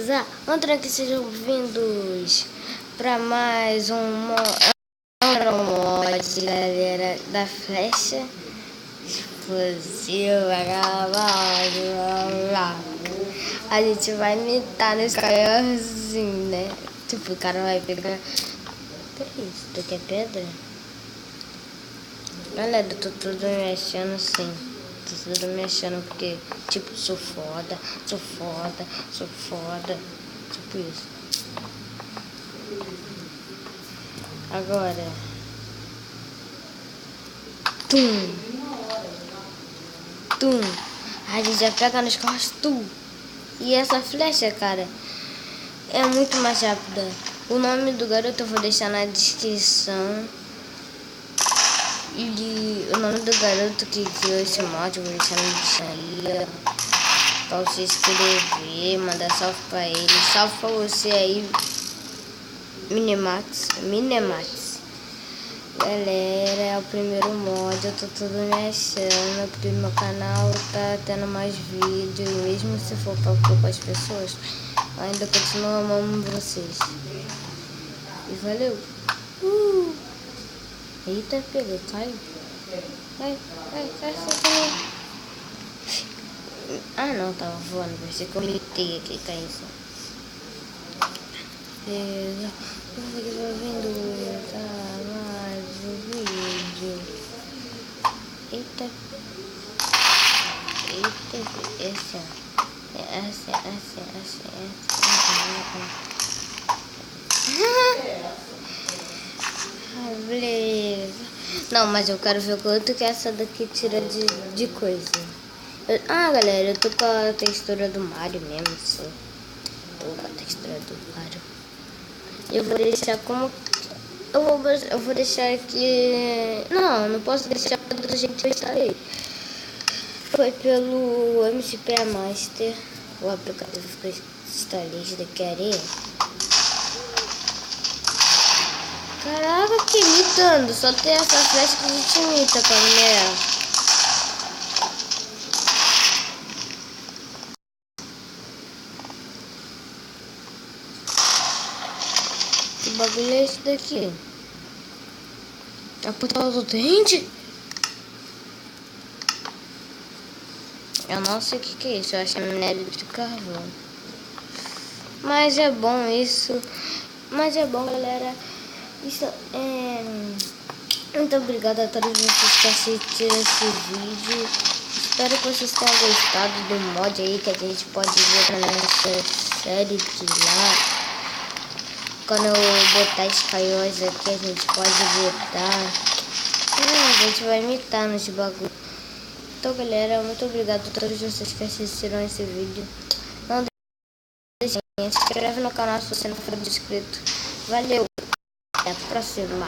beleza? Outra que sejam bem-vindos para mais um mod, galera, da flecha explosiva, a gente vai imitar nesse canhãozinho, né? Tipo, o cara vai pegar... Que é isso? Tu quer pedra? Olha, eu tô tudo mexendo assim. Tô tudo mexendo porque, tipo, sou foda. Tipo isso. Agora. Tum. A gente já pega nos carros, tum. E essa flecha, cara, é muito mais rápida. O nome do garoto eu vou deixar na descrição. E o nome do garoto que criou esse mod eu vou deixar na descrição aí, pra você escrever, mandar salve pra ele. Salve pra você aí, Minemax. Galera, é o primeiro mod, eu tô tudo me achando, porque no meu canal tá tendo mais vídeo, e mesmo se for pra poucas pessoas, ainda continuo amando vocês. E valeu! Eita, pegou, caiu. Sai também. Ah não, tava voando, pensei que eu mitei aqui, caiu só. Beleza, você que vai vendo, tá mais um vídeo. Eita, essa. Beleza. Não, mas eu quero ver o quanto que essa daqui tira de coisa. Galera, eu tô com a textura do Mario mesmo. Tô com a textura do Mario. Eu vou deixar como... Eu vou deixar aqui... Não posso deixar do jeito que eu instalei. Foi pelo MCP Master. O aplicativo que eu instalei de daqui areia. Caraca, que imitando. Só tem essa flecha que a gente imita com a mulher. Que bagulho é esse daqui? A portal do dente? Eu não sei o que é isso. Eu acho que é minério de carvão. Mas é bom isso. Mas é bom, galera. Isso é... Muito obrigada a todos vocês que assistiram esse vídeo. Espero que vocês tenham gostado do mod aí que a gente pode ver nessa série de lá. Quando eu botar escaiões aqui, a gente pode botar. A gente vai imitar nesse bagulho. Então, galera, muito obrigado a todos vocês que assistiram esse vídeo. Não deixe de se inscrever no canal se você não for inscrito. Valeu! Até a próxima!